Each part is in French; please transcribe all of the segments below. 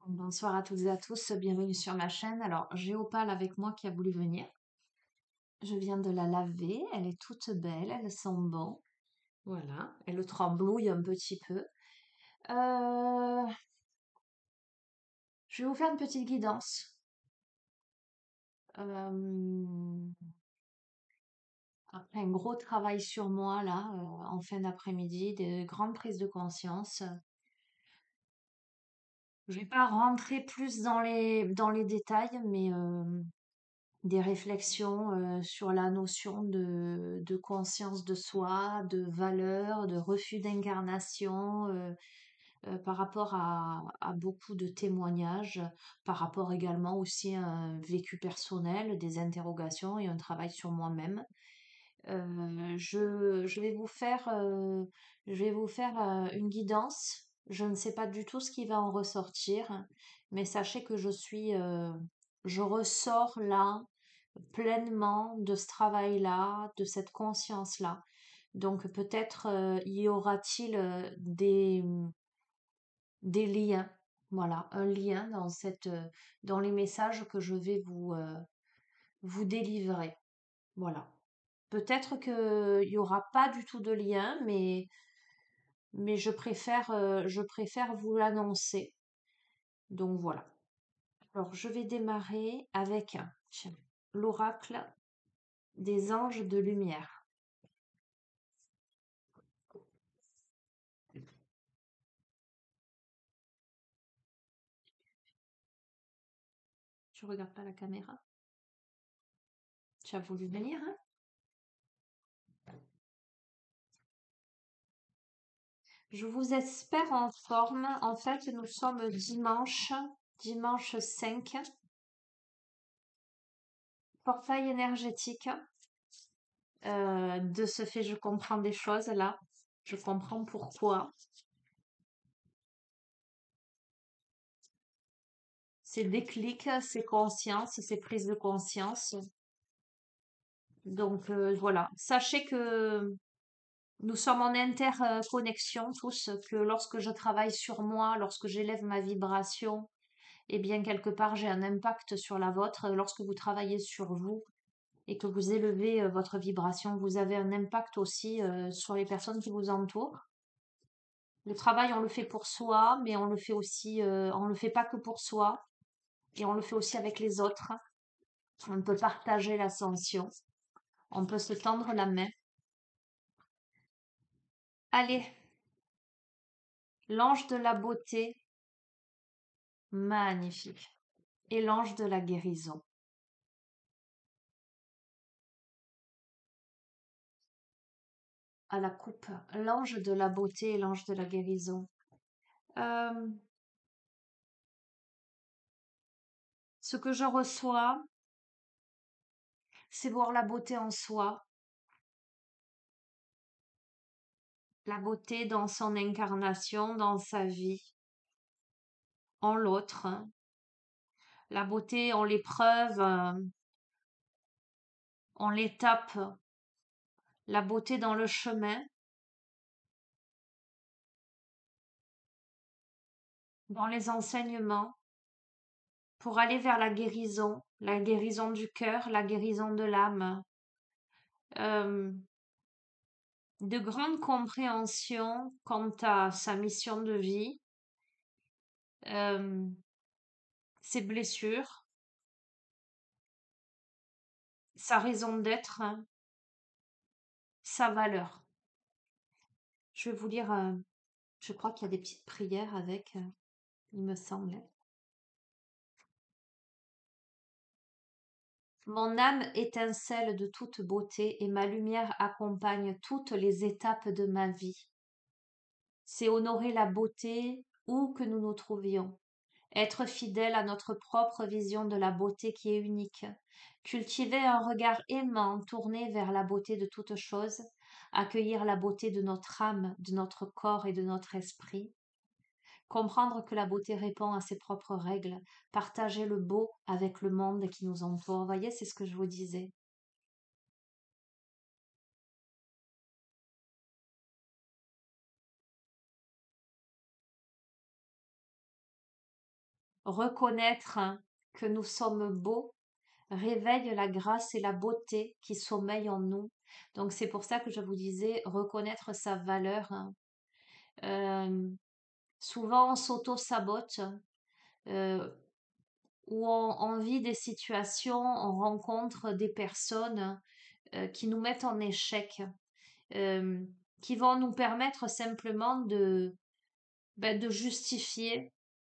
Bonsoir à toutes et à tous, bienvenue sur ma chaîne. Alors, j'ai Opale avec moi qui a voulu venir. Je viens de la laver, elle est toute belle, elle sent bon. Voilà, elle tremblouille un petit peu. Euh, je vais vous faire une petite guidance. Euh, Après un gros travail sur moi, là, en fin d'après-midi, de grandes prises de conscience. Je vais pas rentrer plus dans les détails, mais des réflexions sur la notion de conscience de soi, de valeur, de refus d'incarnation, par rapport à beaucoup de témoignages, par rapport également aussi à un vécu personnel, des interrogations et un travail sur moi-même. Je vais vous faire une guidance. Je ne sais pas du tout ce qui va en ressortir, mais sachez que je ressors là pleinement de ce travail-là, de cette conscience-là. Donc peut-être y aura-t-il des liens, voilà, un lien dans les messages que je vais vous délivrer. Voilà. Peut-être qu'il n'y aura pas du tout de lien, mais je préfère vous l'annoncer. Donc voilà. Alors je vais démarrer avec tiens, l'oracle des anges de lumière. Tu regardes pas la caméra? Tu as voulu venir, hein? Je vous espère en forme. En fait, nous sommes dimanche 5. Portail énergétique. De ce fait, je comprends des choses là. Je comprends pourquoi. C'est déclic, c'est conscience, c'est prise de conscience. Donc voilà. Sachez que nous sommes en interconnexion tous, que lorsque je travaille sur moi, lorsque j'élève ma vibration, eh bien quelque part j'ai un impact sur la vôtre. Lorsque vous travaillez sur vous et que vous élevez votre vibration, vous avez un impact aussi sur les personnes qui vous entourent. Le travail, on le fait pour soi, mais on le fait aussi, on le fait pas que pour soi, et on le fait aussi avec les autres. On peut partager l'ascension, on peut se tendre la main. Allez, l'ange de la beauté, magnifique, et l'ange de la guérison. À la coupe, l'ange de la beauté et l'ange de la guérison. Euh, Ce que je reçois, c'est voir la beauté en soi, la beauté dans son incarnation, dans sa vie, en l'autre, la beauté en l'épreuve, en l'étape, la beauté dans le chemin, dans les enseignements, pour aller vers la guérison du cœur, la guérison de l'âme, euh, de grande compréhension quant à sa mission de vie, euh, ses blessures, sa raison d'être, sa valeur. Je vais vous lire, je crois qu'il y a des petites prières avec, il me semble. Mon âme étincelle de toute beauté et ma lumière accompagne toutes les étapes de ma vie. C'est honorer la beauté où que nous nous trouvions, être fidèle à notre propre vision de la beauté qui est unique, cultiver un regard aimant tourné vers la beauté de toute chose, accueillir la beauté de notre âme, de notre corps et de notre esprit, comprendre que la beauté répond à ses propres règles, partager le beau avec le monde qui nous entoure. Vous voyez, c'est ce que je vous disais. Reconnaître que nous sommes beaux réveille la grâce et la beauté qui sommeillent en nous. Donc c'est pour ça que je vous disais reconnaître sa valeur. Euh, Souvent on s'auto-sabote euh, ou on vit des situations, on rencontre des personnes qui nous mettent en échec, euh, qui vont nous permettre simplement de justifier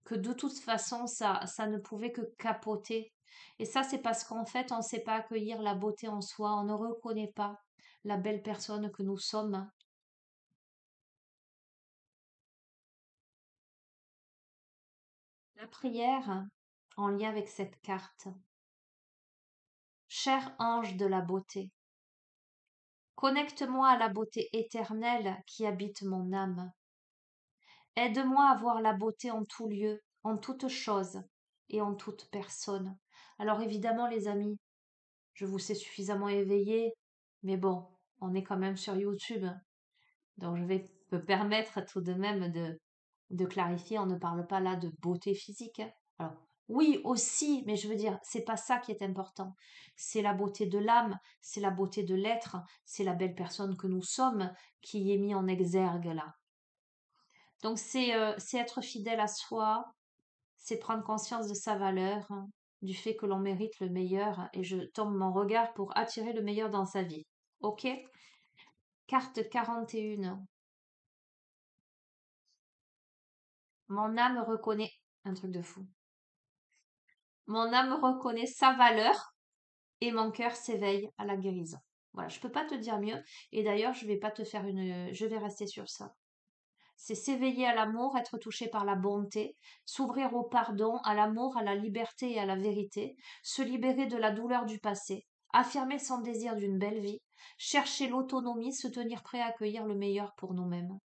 que de toute façon, ça ne pouvait que capoter. Et ça, c'est parce qu'en fait, on ne sait pas accueillir la beauté en soi, on ne reconnaît pas la belle personne que nous sommes. La prière, en lien avec cette carte. Cher ange de la beauté, connecte-moi à la beauté éternelle qui habite mon âme. Aide-moi à voir la beauté en tout lieu, en toute chose et en toute personne. Alors évidemment, les amis, je vous sais suffisamment éveillé, mais bon, on est quand même sur YouTube. Donc je vais me permettre tout de même de clarifier, on ne parle pas là de beauté physique, hein. Alors, oui aussi, mais je veux dire, c'est pas ça qui est important. C'est la beauté de l'âme, c'est la beauté de l'être, c'est la belle personne que nous sommes qui est mis en exergue là. Donc c'est être fidèle à soi, c'est prendre conscience de sa valeur, hein, du fait que l'on mérite le meilleur, et je tourne mon regard pour attirer le meilleur dans sa vie. Ok? Carte 41. Mon âme reconnaît un truc de fou. Mon âme reconnaît sa valeur et mon cœur s'éveille à la guérison. Voilà, je peux pas te dire mieux. Et d'ailleurs, je vais pas te faire je vais rester sur ça. C'est s'éveiller à l'amour, être touché par la bonté, s'ouvrir au pardon, à l'amour, à la liberté et à la vérité, se libérer de la douleur du passé, affirmer son désir d'une belle vie, chercher l'autonomie, se tenir prêt à accueillir le meilleur pour nous-mêmes.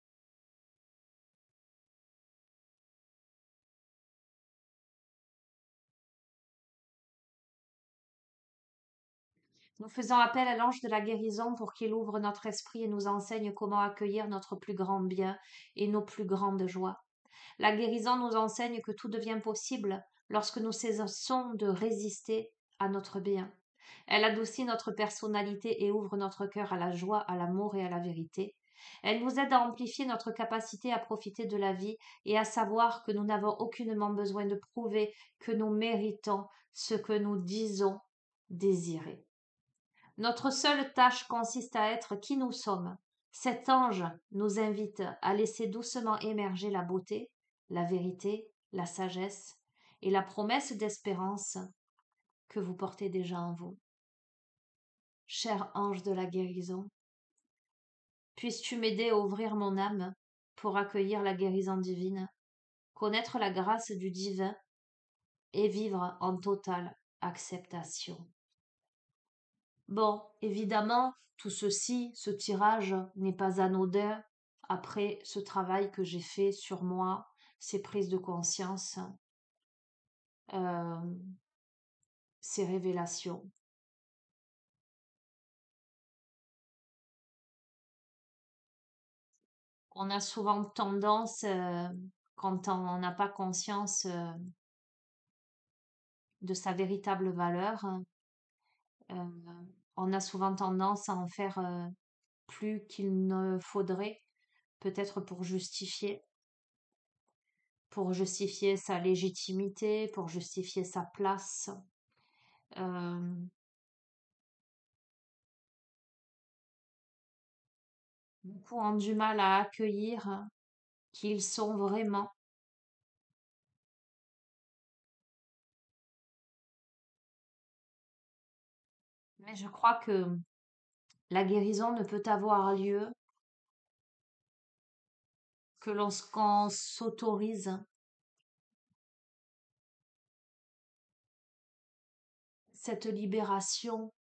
Nous faisons appel à l'ange de la guérison pour qu'il ouvre notre esprit et nous enseigne comment accueillir notre plus grand bien et nos plus grandes joies. La guérison nous enseigne que tout devient possible lorsque nous cessons de résister à notre bien. Elle adoucit notre personnalité et ouvre notre cœur à la joie, à l'amour et à la vérité. Elle nous aide à amplifier notre capacité à profiter de la vie et à savoir que nous n'avons aucunement besoin de prouver que nous méritons ce que nous disons désirer. Notre seule tâche consiste à être qui nous sommes. Cet ange nous invite à laisser doucement émerger la beauté, la vérité, la sagesse et la promesse d'espérance que vous portez déjà en vous. Cher ange de la guérison, puisses-tu m'aider à ouvrir mon âme pour accueillir la guérison divine, connaître la grâce du divin et vivre en totale acceptation. Bon, évidemment, tout ceci, ce tirage n'est pas anodin après ce travail que j'ai fait sur moi, ces prises de conscience, euh, ces révélations. On a souvent tendance, quand on n'a pas conscience de sa véritable valeur, euh, on a souvent tendance à en faire plus qu'il ne faudrait, peut-être pour justifier sa légitimité, pour justifier sa place. Euh, Beaucoup ont du mal à accueillir qui ils sont vraiment. Mais je crois que la guérison ne peut avoir lieu que lorsqu'on s'autorise cette libération,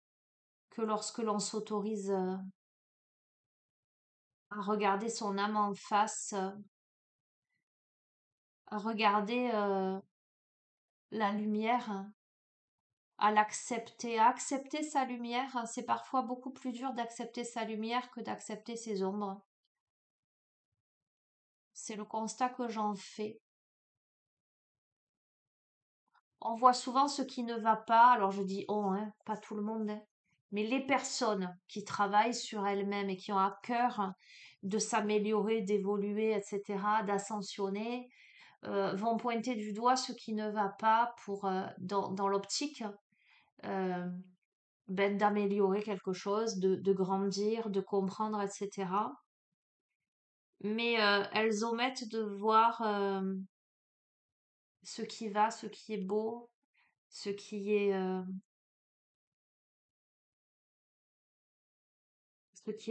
que lorsque l'on s'autorise à regarder son âme en face, à regarder la lumière, à l'accepter, à accepter sa lumière. C'est parfois beaucoup plus dur d'accepter sa lumière que d'accepter ses ombres. C'est le constat que j'en fais. On voit souvent ce qui ne va pas. Alors je dis on, hein, pas tout le monde, hein, mais les personnes qui travaillent sur elles-mêmes et qui ont à cœur de s'améliorer, d'évoluer, etc., d'ascensionner, vont pointer du doigt ce qui ne va pas pour dans l'optique euh, ben, d'améliorer quelque chose, de grandir, de comprendre, etc. Mais elles omettent de voir ce qui va, ce qui est beau, ce qui est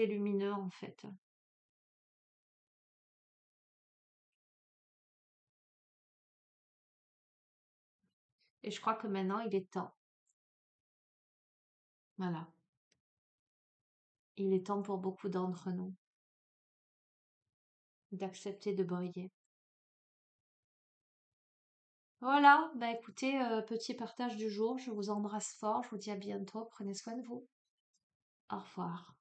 lumineux en fait. Et je crois que maintenant il est temps. Voilà. Il est temps pour beaucoup d'entre nous d'accepter de briller. Voilà, bah écoutez, petit partage du jour. Je vous embrasse fort. Je vous dis à bientôt. Prenez soin de vous. Au revoir.